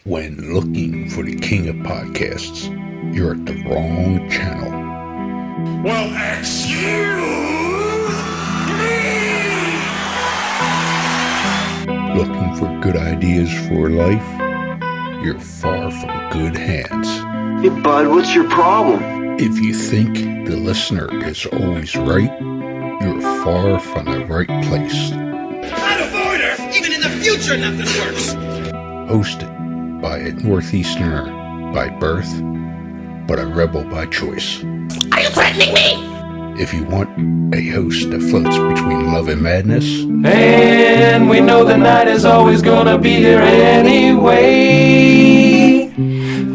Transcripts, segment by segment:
When looking for the king of podcasts, you're at the wrong channel. Well, excuse me! Looking for good ideas for life? You're far from good hands. Hey, bud, what's your problem? If you think the listener is always right, you're far from the right place. Out of order! Even in the future, nothing works! Hosted by a Northeasterner by birth, but a rebel by choice. Are you threatening me? If you want a host that floats between love and madness, and we know the night is always gonna be here anyway.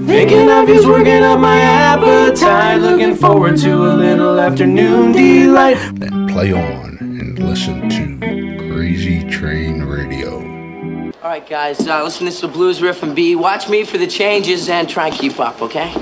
Thinking of you's working up my appetite. Looking forward to a little afternoon delight. then play on and listen to Crazy Train Radio. All right, guys, listen to this blues riff and B. Watch me for the changes and try and keep up, okay?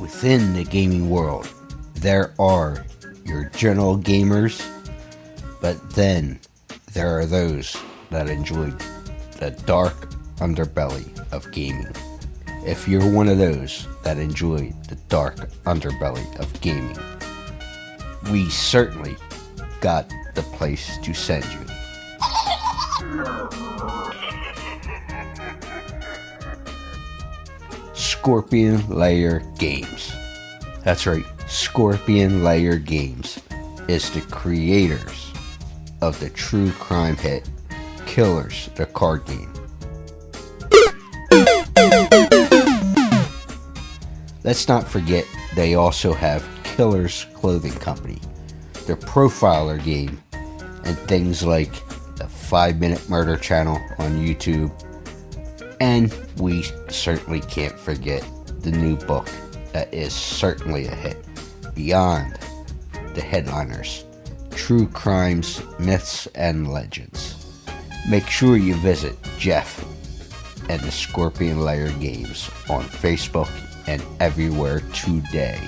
Within the gaming world, there are your general gamers, but then there are those that enjoy the dark underbelly of gaming. If you're one of those that enjoy the dark underbelly of gaming, we certainly got the place to send you. Scorpion Lair Games. That's right, Scorpion Lair Games is the creators of the true crime hit Killers, the card game. Let's not forget they also have Killers Clothing Company, their profiler game, and things like the 5-Minute Murder channel on YouTube. And we certainly can't forget the new book that is certainly a hit, Beyond the Headliners, True Crimes, Myths, and Legends. Make sure you visit Jeff and the Scorpion Lair Games on Facebook and everywhere today.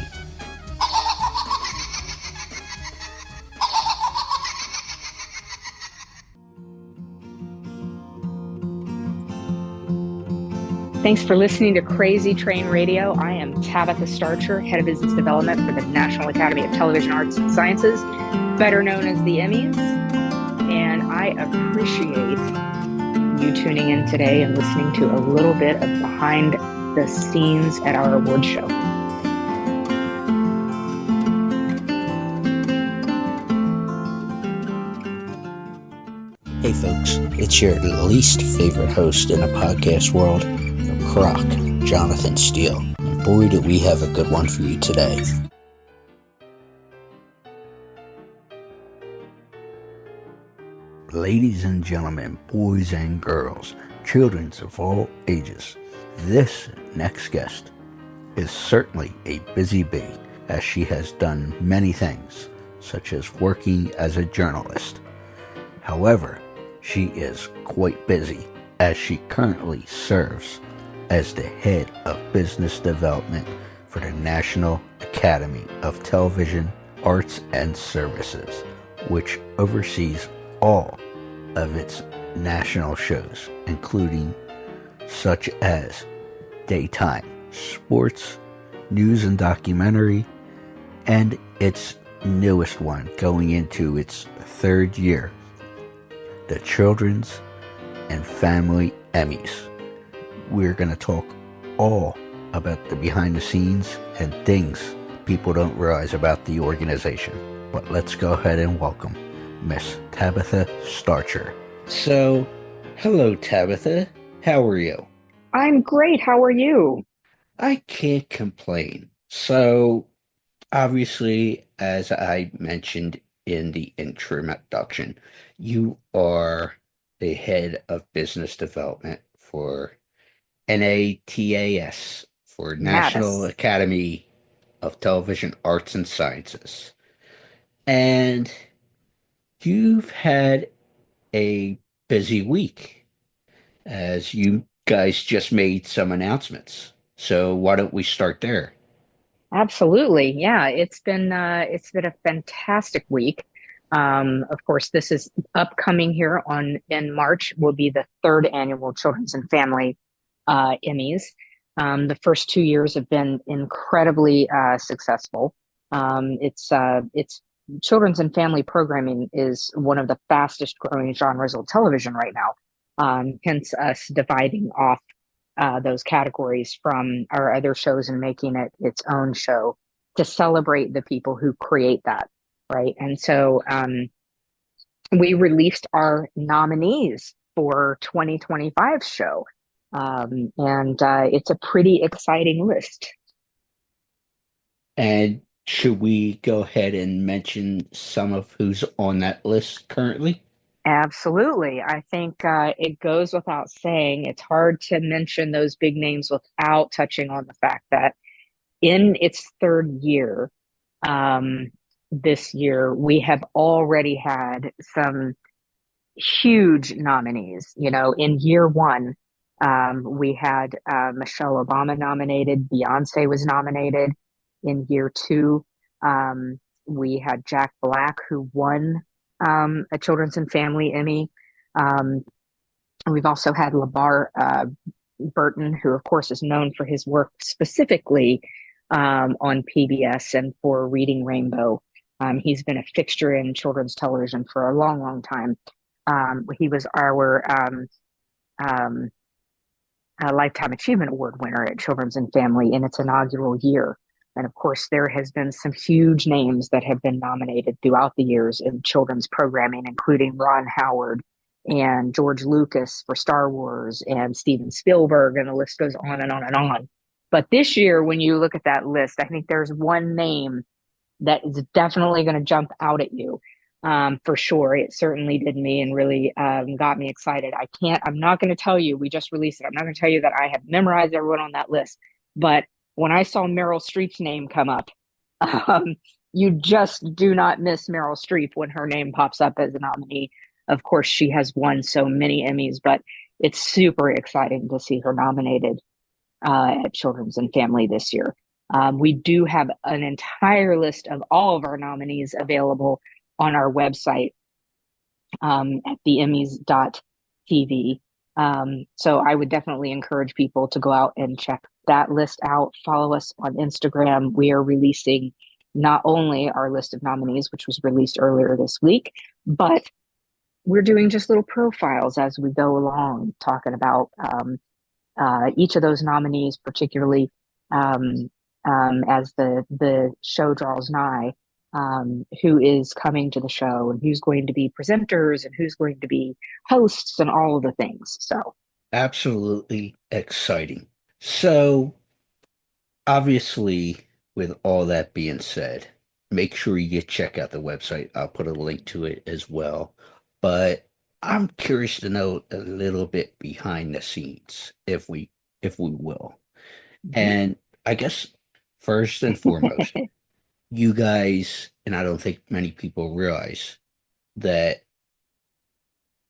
Thanks for listening to Crazy Train Radio. I am Tabatha Starcher, Head of Business Development for the National Academy of Television Arts and Sciences, better known as the Emmys. And I appreciate you tuning in today and listening to a little bit of behind the scenes at our award show. Hey folks, it's your least favorite host in the podcast world, Croc, Jonathan Steele. And boy, do we have a good one for you today. Ladies and gentlemen, boys and girls, children of all ages, this next guest is certainly a busy bee, as she has done many things, such as working as a journalist. However, she is quite busy, as she currently serves as the head of business development for the National Academy of Television Arts and Services, which oversees all of its national shows, including such as daytime sports, news and documentary, and its newest one going into its third year, the Children's and Family Emmys. We're going to talk all about the behind the scenes and things people don't realize about the organization. But let's go ahead and welcome Miss Tabatha Starcher. So, hello Tabatha, how are you? I'm great. How are you? I can't complain. So, obviously, as I mentioned in the introduction, you are the head of business development for NATAS for National Natus. Academy of Television Arts and Sciences. And you've had a busy week as you guys just made some announcements. So why don't we start there? Absolutely. Yeah, it's been a fantastic week. Of course, this is upcoming here on in March will be the third annual Children's and Family Emmys. The first 2 years have been incredibly successful. It's children's and family programming is one of the fastest growing genres of television right now. Hence us dividing off those categories from our other shows and making it its own show to celebrate the people who create that, right? And so we released our nominees for 2025 show, and it's a pretty exciting list. And should we go ahead and mention some of who's on that list currently? Absolutely. I think it goes without saying, it's hard to mention those big names without touching on the fact that in its third year, this year, we have already had some huge nominees. You know, in year one, we had Michelle Obama nominated, Beyonce was nominated. In year two, we had Jack Black, who won a Children's and Family Emmy. And we've also had LeVar Burton, who, of course, is known for his work specifically on PBS and for Reading Rainbow. He's been a fixture in children's television for a long, long time. He was our Lifetime Achievement Award winner at Children's and Family in its inaugural year. And of course, there has been some huge names that have been nominated throughout the years in children's programming, including Ron Howard and George Lucas for Star Wars and Steven Spielberg, and the list goes on and on and on. But this year, when you look at that list, I think there's one name that is definitely going to jump out at you. For sure. It certainly did me and really got me excited. I'm not going to tell you, we just released it. I'm not going to tell you that I have memorized everyone on that list, but when I saw Meryl Streep's name come up, you just do not miss Meryl Streep when her name pops up as a nominee. Of course, she has won so many Emmys, but it's super exciting to see her nominated at Children's and Family this year. We do have an entire list of all of our nominees available on our website at theemmys.tv. So I would definitely encourage people to go out and check that list out. Follow us on Instagram. We are releasing not only our list of nominees, which was released earlier this week, but we're doing just little profiles as we go along, talking about each of those nominees, particularly as the show draws nigh, who is coming to the show and who's going to be presenters and who's going to be hosts and all of the things. So Absolutely exciting. So, obviously, with all that being said, make sure you check out the website. I'll put a link to it as well. But I'm curious to know a little bit behind the scenes, if we will. And I guess first and foremost, you guys, and I don't think many people realize that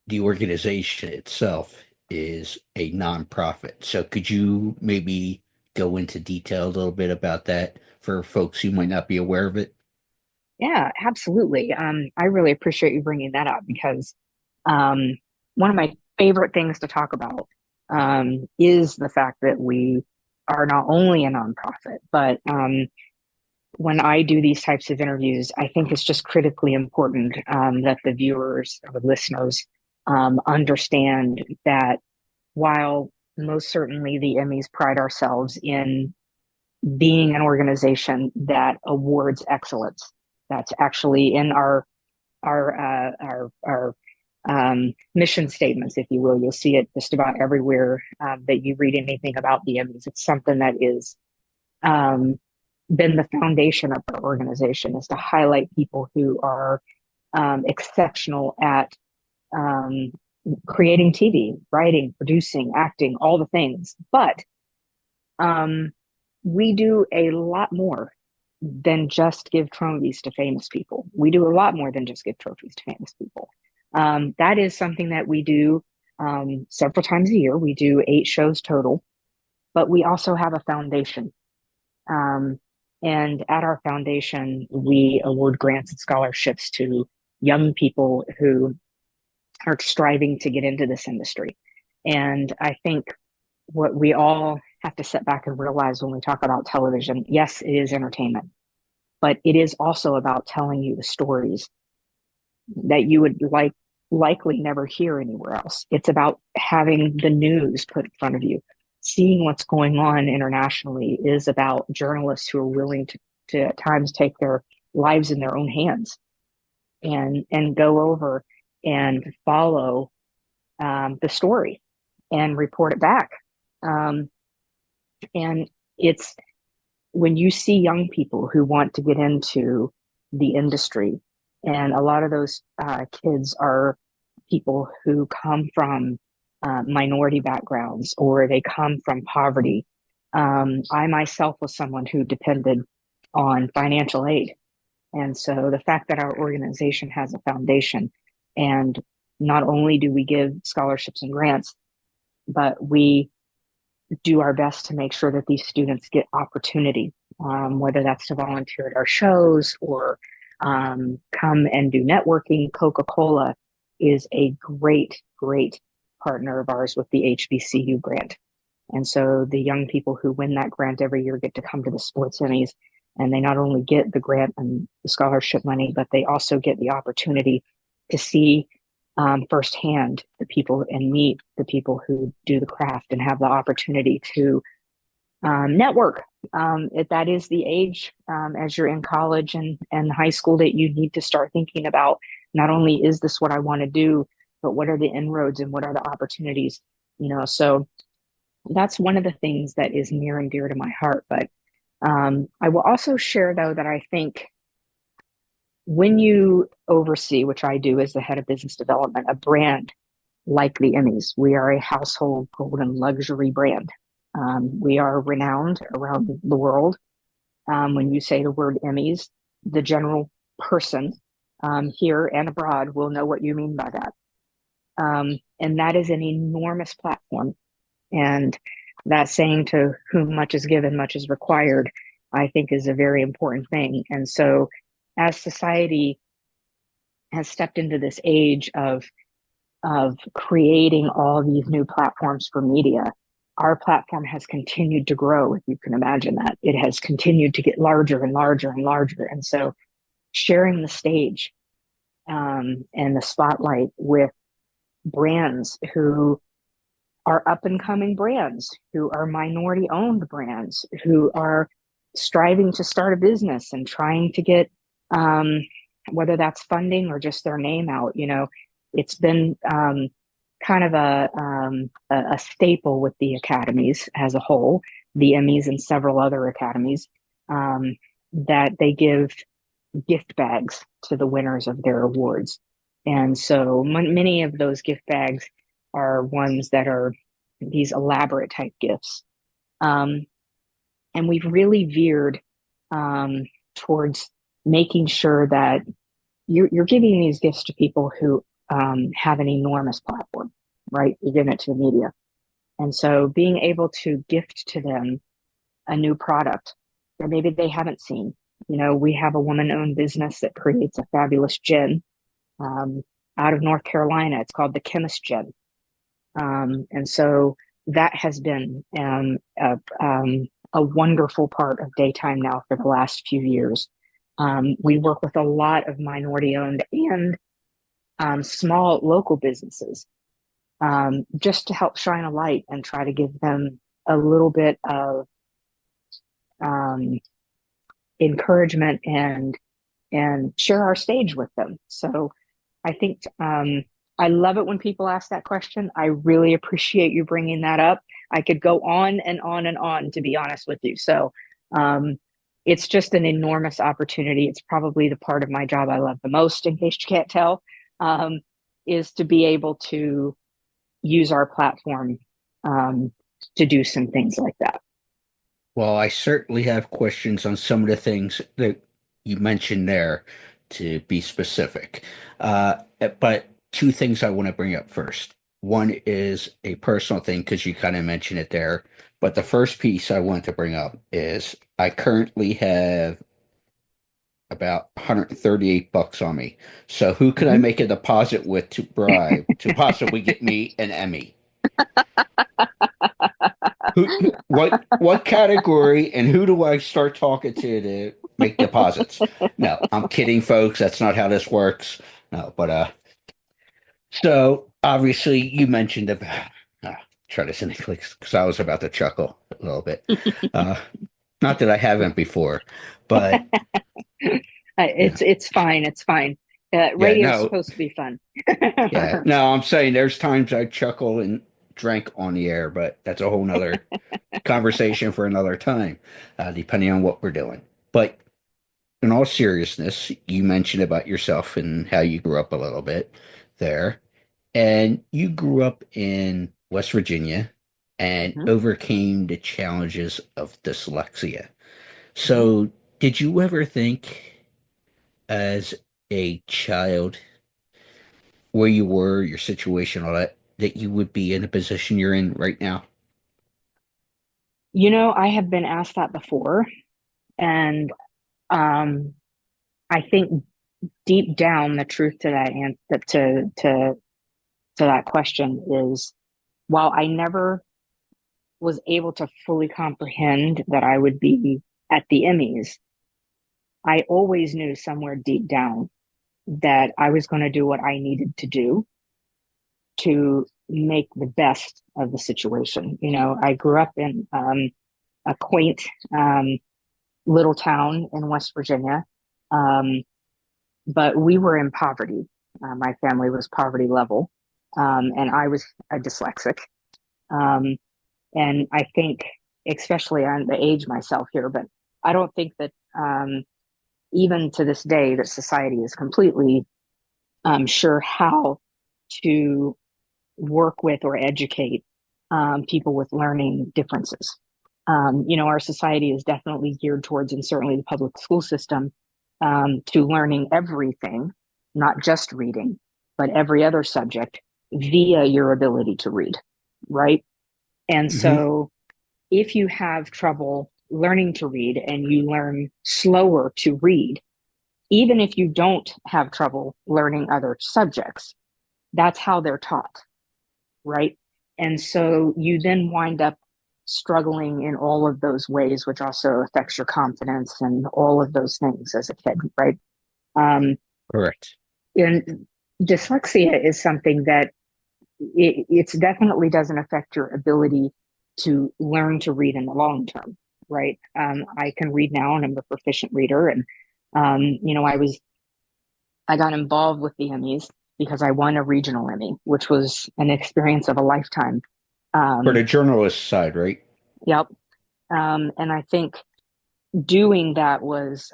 the organization itself is a nonprofit. So could you maybe go into detail a little bit about that for folks who might not be aware of it? yeah, absolutely. I really appreciate you bringing that up because one of my favorite things to talk about is the fact that we are not only a nonprofit, but when I do these types of interviews, I think it's just critically important that the viewers or the listeners understand that while most certainly the Emmys pride ourselves in being an organization that awards excellence, that's actually in our mission statements, if you will. You'll see it just about everywhere that you read anything about the Emmys. It's something that is been the foundation of our organization, is to highlight people who are exceptional at creating TV, writing, producing, acting, all the things. But we do a lot more than just give trophies to famous people. We do a lot more than just give trophies to famous people. That is something that we do several times a year. We do 8 shows total, but we also have a foundation. And at our foundation, we award grants and scholarships to young people who are striving to get into this industry. And I think what we all have to sit back and realize when we talk about television, yes, it is entertainment, but it is also about telling you the stories that you would likely never hear anywhere else. It's about having the news put in front of you. Seeing what's going on internationally is about journalists who are willing to at times take their lives in their own hands and go over and follow the story and report it back. And it's when you see young people who want to get into the industry, and a lot of those kids are people who come from minority backgrounds or they come from poverty. I myself was someone who depended on financial aid. And so the fact that our organization has a foundation, and not only do we give scholarships and grants, but we do our best to make sure that these students get opportunity, whether that's to volunteer at our shows or come and do networking. Coca-Cola is a great partner of ours with the HBCU grant. And so the young people who win that grant every year get to come to the Sports Emmys, and they not only get the grant and the scholarship money, but they also get the opportunity to see firsthand the people and meet the people who do the craft and have the opportunity to network. That is the age as you're in college and high school that you need to start thinking about, not only is this what I want to do, but what are the inroads and what are the opportunities, so that's one of the things that is near and dear to my heart. But I will also share, though, that I think when you oversee, which I do as the head of business development, a brand like the Emmys, we are a household golden luxury brand. We are renowned around the world. When you say the word Emmys, the general person here and abroad will know what you mean by that. And that is an enormous platform. And that saying, to whom much is given, much is required, I think is a very important thing. And so as society has stepped into this age of creating all these new platforms for media, our platform has continued to grow, if you can imagine that. It has continued to get larger and larger and larger. And so sharing the stage and the spotlight with brands who are up and coming brands, who are minority owned brands, who are striving to start a business and trying to get, whether that's funding or just their name out, it's been kind of a staple with the academies as a whole, the Emmys and several other academies, that they give gift bags to the winners of their awards. And so many of those gift bags are ones that are these elaborate type gifts. And we've really veered towards making sure that you're giving these gifts to people who have an enormous platform, right? You're giving it to the media. And so being able to gift to them a new product that maybe they haven't seen. We have a woman-owned business that creates a fabulous gin out of North Carolina. It's called the Chemist Gin. And so that has been a wonderful part of Daytime Now for the last few years. We work with a lot of minority-owned and small local businesses just to help shine a light and try to give them a little bit of encouragement and share our stage with them. So I think I love it when people ask that question. I really appreciate you bringing that up. I could go on and on and on, to be honest with you. So it's just an enormous opportunity. It's probably the part of my job I love the most, in case you can't tell. is to be able to use our platform to do some things like that. Well, I certainly have questions on some of the things that you mentioned there, to be specific. But two things I want to bring up first. One is a personal thing because you kind of mentioned it there. But the first piece I want to bring up is I currently have about $138 on me. So who can I make a deposit with to bribe to possibly get me an Emmy? What category and who do I start talking to make deposits? No, I'm kidding, folks. That's not how this works. No, but so obviously you mentioned about try this in English because I was about to chuckle a little bit. Not that I haven't before, but It's fine. It's fine. Radio's supposed to be fun. Yeah, no, I'm saying there's times I chuckle and drank on the air, but that's a whole nother conversation for another time, depending on what we're doing. But in all seriousness, you mentioned about yourself and how you grew up a little bit there. And you grew up in West Virginia and overcame the challenges of dyslexia. So, did you ever think as a child where you were, your situation, all that, that you would be in the position you're in right now? I have been asked that before, and I think deep down the truth to that to that question is, while I never was able to fully comprehend that I would be at the Emmys, I always knew somewhere deep down that I was going to do what I needed to do to make the best of the situation. I grew up in a quaint little town in West Virginia, but we were in poverty. My family was poverty level, and I was a dyslexic. And I think, especially on the age myself here, but I don't think that even to this day that society is completely sure how to work with or educate people with learning differences. Our society is definitely geared towards, and certainly the public school system, to learning everything, not just reading, but every other subject via your ability to read, right? And so if you have trouble learning to read and you learn slower to read, even if you don't have trouble learning other subjects, that's how they're taught, right? And so you then wind up struggling in all of those ways, which also affects your confidence and all of those things as a kid, right? Correct. And dyslexia is something that it definitely doesn't affect your ability to learn to read in the long term, right? I can read now and I'm a proficient reader. And, I got involved with the Emmys because I won a regional Emmy, which was an experience of a lifetime. For the journalist side, right? Yep. And I think doing that was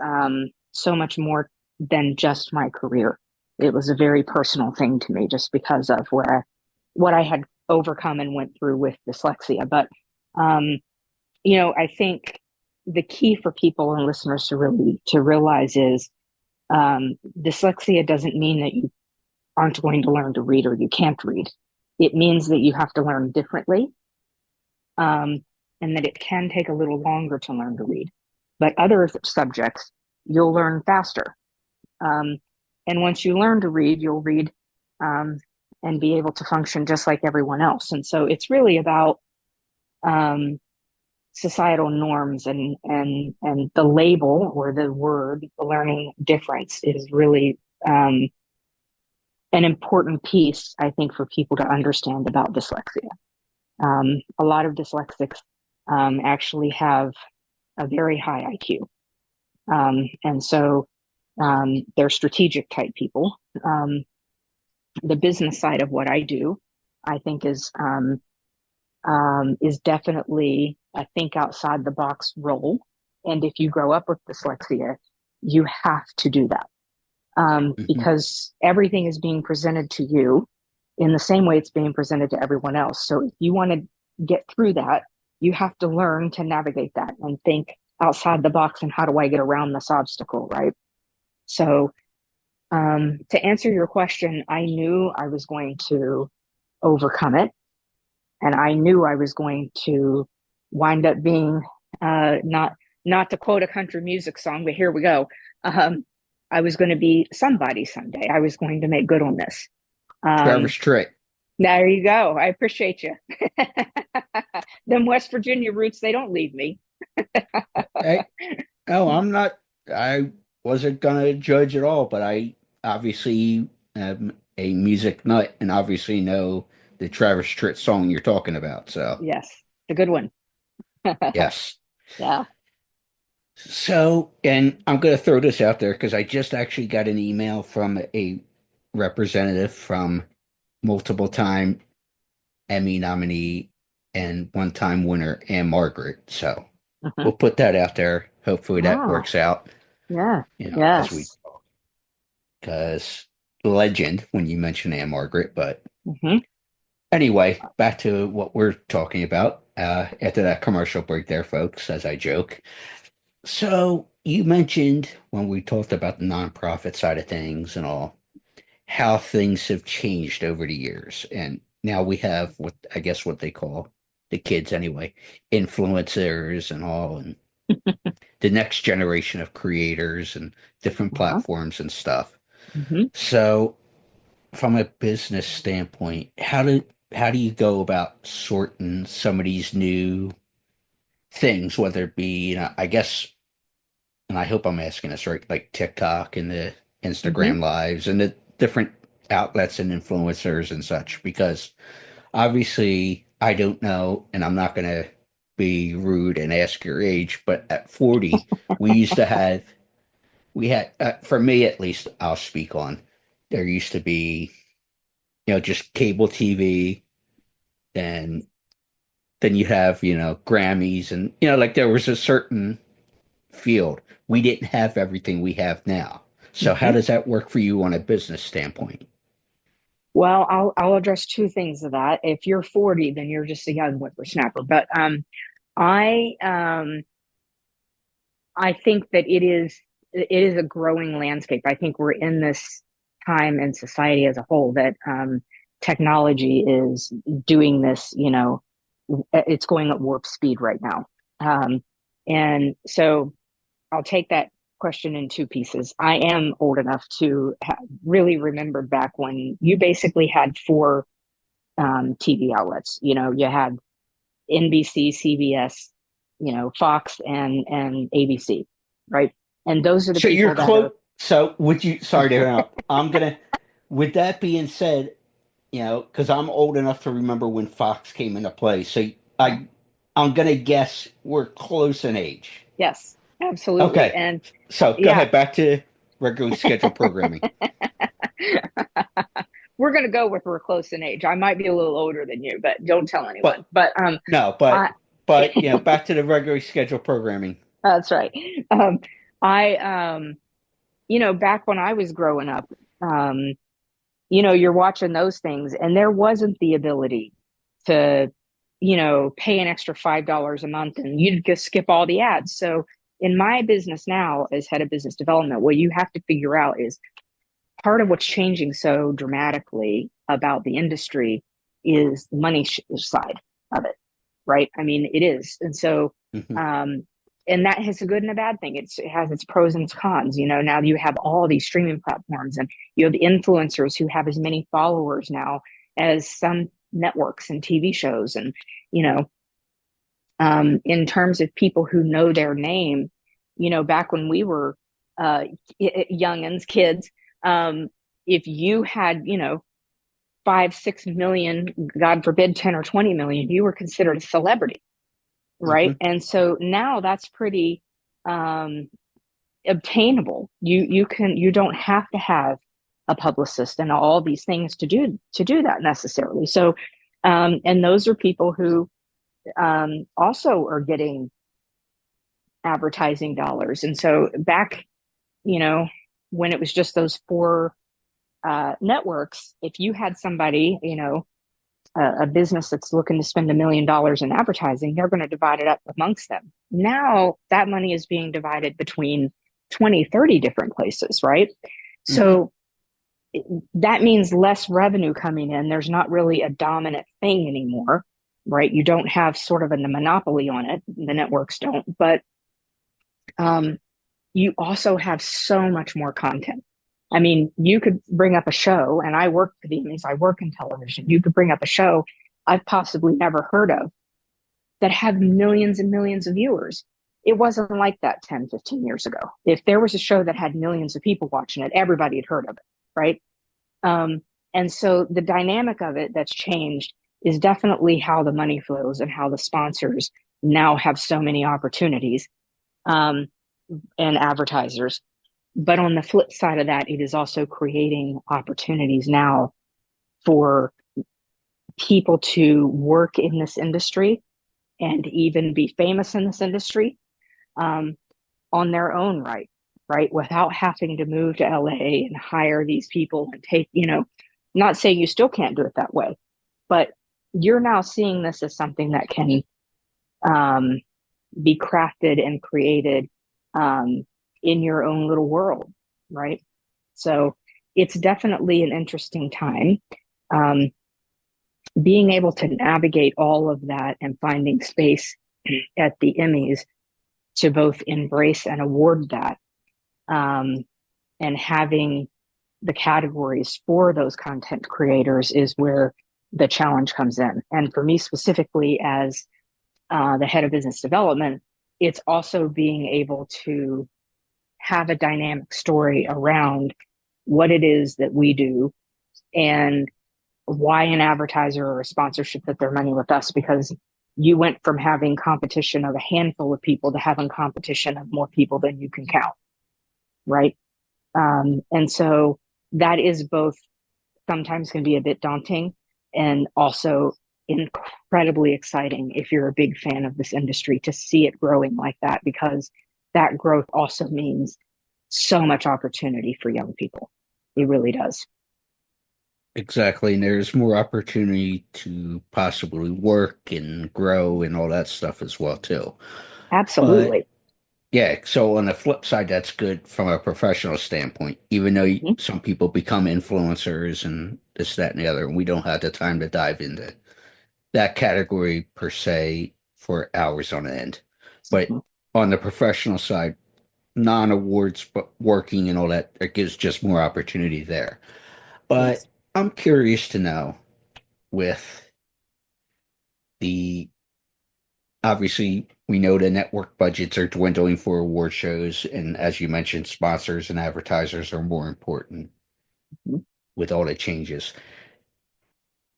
so much more than just my career. It was a very personal thing to me just because of what I had overcome and went through with dyslexia. But, I think the key for people and listeners to realize is dyslexia doesn't mean that you aren't going to learn to read or you can't read. It means that you have to learn differently, and that it can take a little longer to learn to read. But other subjects, you'll learn faster. And once you learn to read, you'll read and be able to function just like everyone else. And so it's really about societal norms and the label or the word, the learning difference is really an important piece, I think, for people to understand about dyslexia. A lot of dyslexics actually have a very high IQ. And so they're strategic type people. The business side of what I do, I think is definitely a think outside the box role. And if you grow up with dyslexia, you have to do that. because everything is being presented to you in the same way it's being presented to everyone else. So if you want to get through that, you have to learn to navigate that and think outside the box and how do I get around this obstacle, right? So to answer your question, I knew I was going to overcome it. And I knew I was going to wind up being, not to quote a country music song, but here we go. I was going to be somebody someday. I was going to make good on this. Travis Tritt. There you go. I appreciate you. Them West Virginia roots, they don't leave me. Hey, I wasn't going to judge at all, but I obviously am a music nut and obviously know the Travis Tritt song you're talking about. So Yes, the good one. yes. Yeah. So, and I'm going to throw this out there because I just actually got an email from a representative from multiple time Emmy nominee and one-time winner Anne Margaret. So we'll put that out there. Hopefully that works out. Yeah. As we talk. Because legend when you mention Anne Margaret, but anyway, back to what we're talking about after that commercial break there, folks, as I joke. So you mentioned when we talked about the nonprofit side of things and all, how things have changed over the years. And now we have what they call the kids anyway, influencers and all, and the next generation of creators and different platforms and stuff. So from a business standpoint, how do you go about sorting some of these new things, whether it be, I guess, and I hope I'm asking this right, like TikTok and the Instagram lives and the different outlets and influencers and such, because obviously I don't know, and I'm not going to be rude and ask your age, but at 40, we had, for me at least, I'll speak on, there used to be, just cable TV, and then you have, Grammys and, like there was a certain field. We didn't have everything we have now. So how does that work for you on a business standpoint? Well, I'll address two things of that. If you're 40, then you're just a young whippersnapper. But I think that it is a growing landscape. I think we're in this time in society as a whole that technology is doing this. It's going at warp speed right now, and so I'll take that question in two pieces. I am old enough to really remember back when you basically had four TV outlets. You had NBC, CBS, Fox, and ABC, right? And those are the so people you're that close. So would you? Sorry to interrupt. With that being said, because I'm old enough to remember when Fox came into play. So I'm gonna guess we're close in age. Yes, absolutely. Okay. And so go ahead, back to regularly scheduled programming. We're going to go with we're close in age. I might be a little older than you, but don't tell anyone. But back to the regularly scheduled programming. That's right. Back when I was growing up, you're watching those things, and there wasn't the ability to, pay an extra $5 a month, and you'd just skip all the ads. So in my business now, as head of business development, what you have to figure out is part of what's changing so dramatically about the industry is the money side of it, right? I mean, it is. And so, and that has a good and a bad thing. It has its pros and its cons. Now you have all these streaming platforms, and you have the influencers who have as many followers now as some networks and TV shows. And, in terms of people who know their name, back when we were youngins, kids, if you had, 5-6 million, God forbid, 10 or 20 million, you were considered a celebrity. Right. And so now that's pretty obtainable. You don't have to have a publicist and all these things to do that necessarily. So, and those are people who also are getting advertising dollars. And so back, when it was just those four networks, if you had somebody, a business that's looking to spend $1 million in advertising, they're going to divide it up amongst them. Now that money is being divided between 20, 30 different places, right? Mm-hmm. So that means less revenue coming in. There's not really a dominant thing anymore, right? You don't have sort of a monopoly on it. The networks don't, but you also have so much more content. I mean, you could bring up a show, and I work for the Emmys, I work in television. You could bring up a show I've possibly never heard of that had millions and millions of viewers. It wasn't like that 10, 15 years ago. If there was a show that had millions of people watching it, everybody had heard of it, right? And so the dynamic of it that's changed is definitely how the money flows and how the sponsors now have so many opportunities and advertisers. But on the flip side of that, it is also creating opportunities now for people to work in this industry and even be famous in this industry on their own right, without having to move to LA and hire these people and take, not saying you still can't do it that way, but you're now seeing this as something that can be crafted and created in your own little world, right? So it's definitely an interesting time. Being able to navigate all of that and finding space at the Emmys to both embrace and award that, and having the categories for those content creators is where the challenge comes in. And for me specifically, as the head of business development, it's also being able to have a dynamic story around what it is that we do and why an advertiser or a sponsor should put their money with us, because you went from having competition of a handful of people to having competition of more people than you can count, right? And so that is both sometimes can be a bit daunting and also incredibly exciting if you're a big fan of this industry to see it growing like that, because that growth also means so much opportunity for young people. It really does. Exactly. And there's more opportunity to possibly work and grow and all that stuff as well, too. Absolutely. But, yeah. So on the flip side, that's good from a professional standpoint, even though some people become influencers and this, that, and the other, and we don't have the time to dive into that category per se for hours on end. But on the professional side, non-awards, but working and all that, it gives just more opportunity there. But I'm curious to know, with the, obviously, we know the network budgets are dwindling for award shows, and as you mentioned, sponsors and advertisers are more important with all the changes.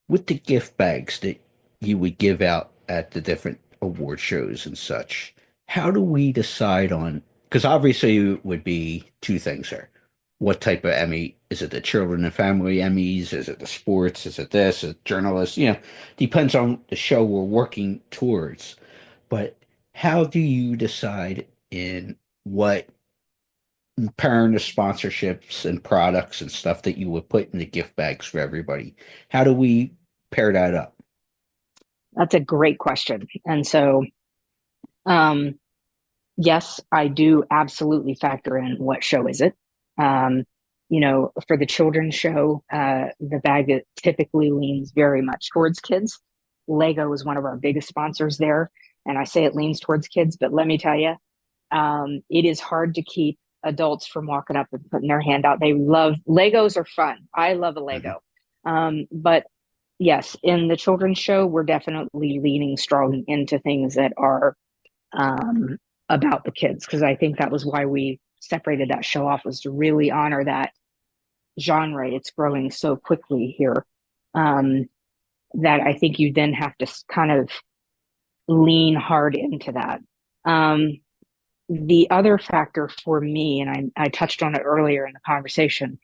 With the gift bags that you would give out at the different award shows and such, how do we decide on, because obviously it would be two things there. What type of Emmy? Is it the children and family Emmys? Is it the sports? Is it this? Is it journalists? Depends on the show we're working towards. But how do you decide in what parent of sponsorships and products and stuff that you would put in the gift bags for everybody? How do we pair that up? That's a great question. And so, yes, I do absolutely factor in what show is it. For the children's show, the bag typically leans very much towards kids. Lego is one of our biggest sponsors there. And I say it leans towards kids, but let me tell you, it is hard to keep adults from walking up and putting their hand out. They love Legos are fun. I love a Lego. But yes, in the children's show, we're definitely leaning strong into things that are about the kids, because I think that was why we separated that show off, was to really honor that genre. It's growing so quickly here that I think you then have to kind of lean hard into that. The other factor for me, and I touched on it earlier in the conversation,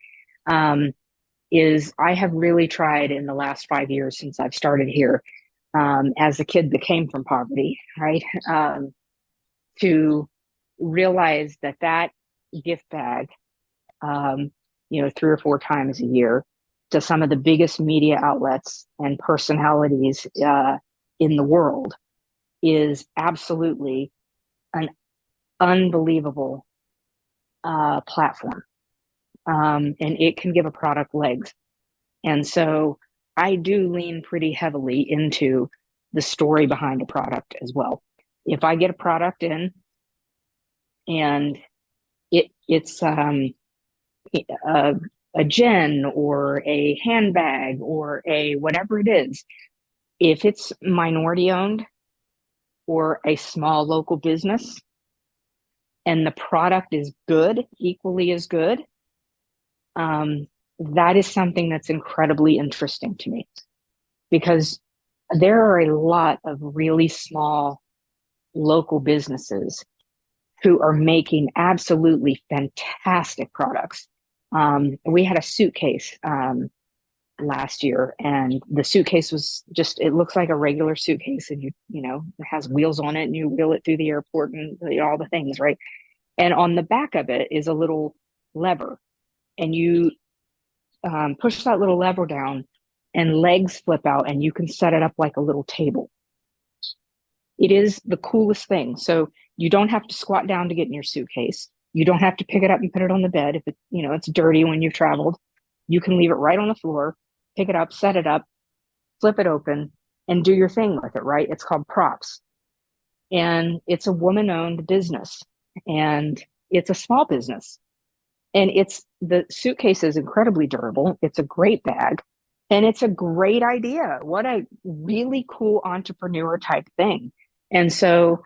is I have really tried in the last 5 years since I've started here, as a kid that came from poverty, right, to realize that gift bag 3 or 4 times a year to some of the biggest media outlets and personalities in the world is absolutely an unbelievable platform. And it can give a product legs. And so I do lean pretty heavily into the story behind a product as well. If I get a product in and it's a gin or a handbag or a whatever it is, if it's minority owned or a small local business and the product is good, equally as good, that is something that's incredibly interesting to me, because there are a lot of really small local businesses who are making absolutely fantastic products. We had a suitcase last year, and the suitcase was just, it looks like a regular suitcase, and it has wheels on it, and you wheel it through the airport and all the things, right? And on the back of it is a little lever, and you push that little lever down and legs flip out and you can set it up like a little table. It is the coolest thing. So you don't have to squat down to get in your suitcase. You don't have to pick it up and put it on the bed if it's dirty when you've traveled. You can leave it right on the floor, pick it up, set it up, flip it open, and do your thing with it, right? It's called props. And it's a woman-owned business, and it's a small business. And the suitcase is incredibly durable. It's a great bag, and it's a great idea. What a really cool entrepreneur type thing. And so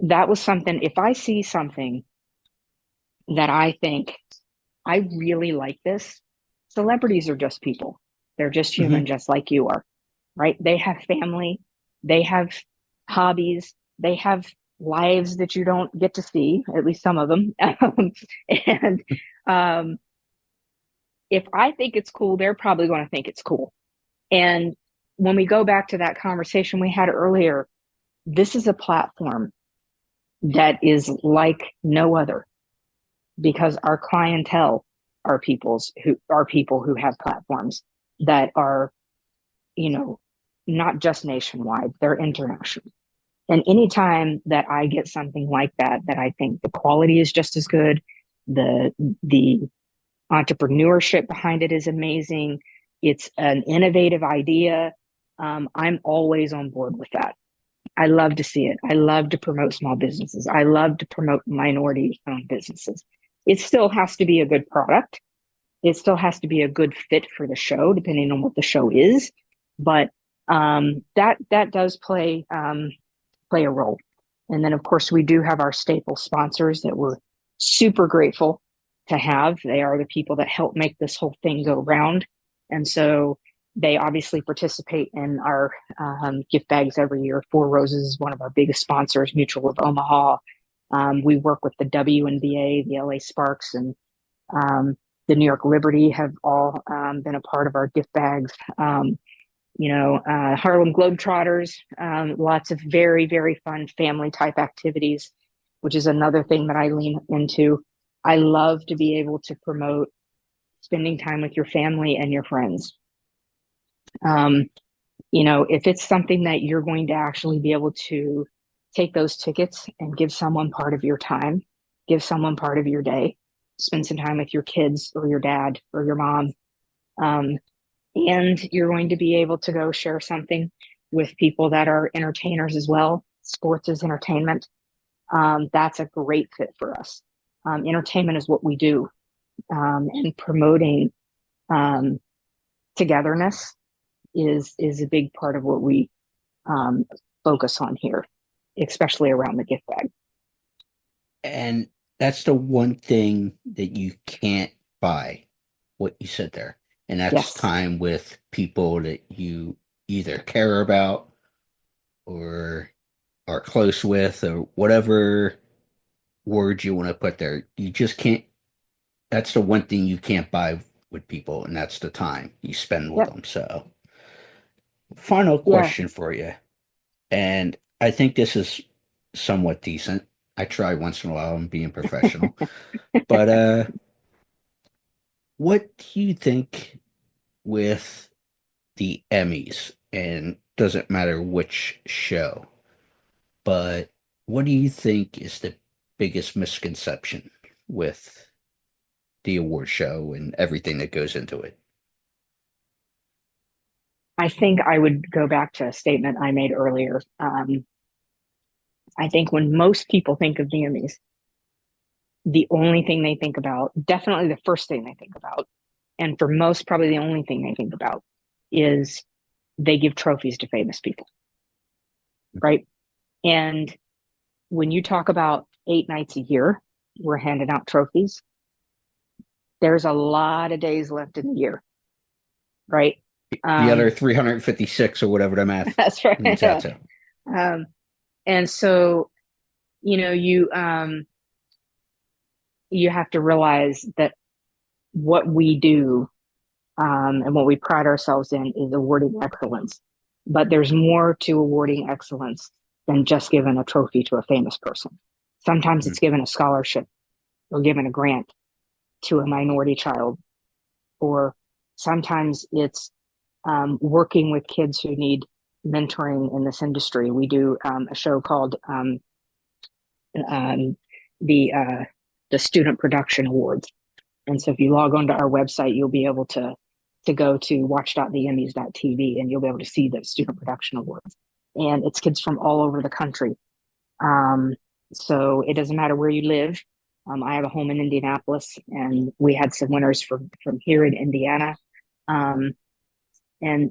that was something, if I see something that I think I really like this, celebrities are just people. They're just human, just like you are, right? They have family, they have hobbies, they have lives that you don't get to see, at least some of them. And if I think it's cool, they're probably going to think it's cool. And when we go back to that conversation we had earlier, this is a platform that is like no other, because our clientele are people who have platforms that are, not just nationwide, they're international. And anytime that I get something like that I think the quality is just as good, the entrepreneurship behind it is amazing, it's an innovative idea, I'm always on board with that. I love to see it. I love to promote small businesses. I love to promote minority-owned businesses. It still has to be a good product. It still has to be a good fit for the show, depending on what the show is. But that does play a role. And then, of course, we do have our staple sponsors that we're super grateful to have. They are the people that help make this whole thing go round. And so they obviously participate in our gift bags every year. Four Roses is one of our biggest sponsors, Mutual of Omaha. We work with the WNBA, the LA Sparks, and the New York Liberty have all been a part of our gift bags. Harlem Globetrotters, lots of very, very fun family type activities, which is another thing that I lean into. I love to be able to promote spending time with your family and your friends. If it's something that you're going to actually be able to take those tickets and give someone part of your time, give someone part of your day, spend some time with your kids or your dad or your mom, and you're going to be able to go share something with people that are entertainers as well. Sports is entertainment. That's a great fit for us. Entertainment is what we do, and promoting togetherness is a big part of what we focus on here, especially around the gift bag. And that's the one thing that you can't buy, what you said there. And that's Yes. time with people that you either care about or are close with, or whatever word you want to put there. You just can't, that's the one thing you can't buy with people, and that's the time you spend with Yep. them. So, final question for you. And I think this is somewhat decent. I try once in a while and being professional. But What do you think with the Emmys? And doesn't matter which show, but what do you think is the biggest misconception with the award show and everything that goes into it? I think I would go back to a statement I made earlier. I think when most people think of the Emmys, the only thing they think about, definitely the first thing they think about, and for most, probably the only thing they think about, is they give trophies to famous people, right? And when you talk about 8 nights a year, we're handing out trophies. There's a lot of days left in the year, right? The other 356 or whatever the math. That's right. That's it. And so, you have to realize that what we do and what we pride ourselves in is awarding excellence. But there's more to awarding excellence than just giving a trophy to a famous person. Sometimes it's given a scholarship or given a grant to a minority child, or sometimes it's working with kids who need mentoring in this industry. We do a show called the Student Production Awards. And so if you log onto our website, you'll be able to go to watch.theemmys.tv and you'll be able to see the Student Production Awards. And it's kids from all over the country. So it doesn't matter where you live. I have a home in Indianapolis, and we had some winners from here in Indiana. And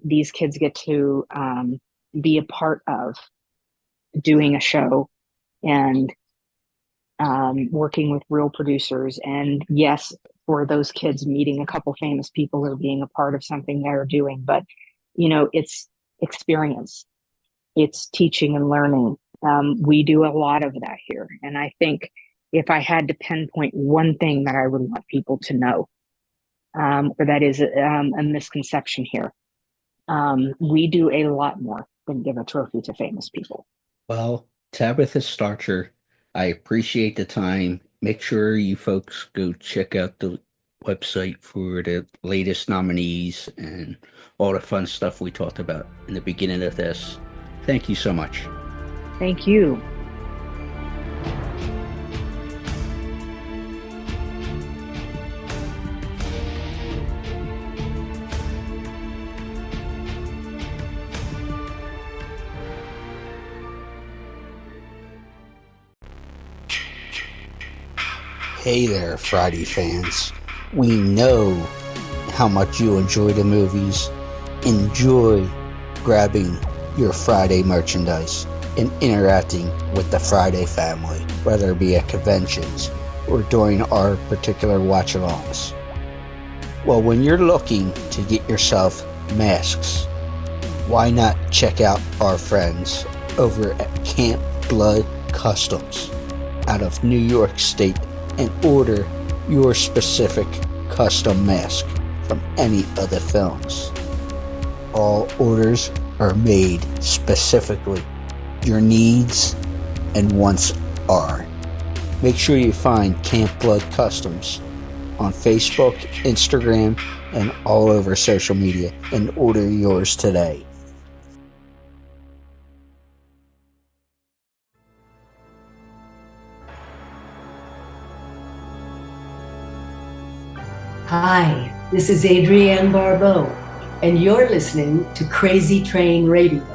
these kids get to be a part of doing a show and working with real producers. And yes, for those kids, meeting a couple famous people or being a part of something they're doing. But, it's experience. It's teaching and learning. We do a lot of that here. And I think if I had to pinpoint one thing that I would want people to know, or that is a misconception here, we do a lot more than give a trophy to famous people. Well, Tabatha Starcher, I appreciate the time. Make sure you folks go check out the website for the latest nominees and all the fun stuff we talked about in the beginning of this. Thank you so much. Thank you. Hey there, Friday fans. We know how much you enjoy the movies. Enjoy grabbing your Friday merchandise and interacting with the Friday family, whether it be at conventions or during our particular watch-alongs. Well, when you're looking to get yourself masks, why not check out our friends over at Camp Blood Customs out of New York State and order your specific custom mask from any of the films. All orders are made specifically. Your needs and wants are. Make sure you find Camp Blood Customs on Facebook, Instagram, and all over social media and order yours today. Hi, this is Adrienne Barbeau, and you're listening to Crazy Train Radio.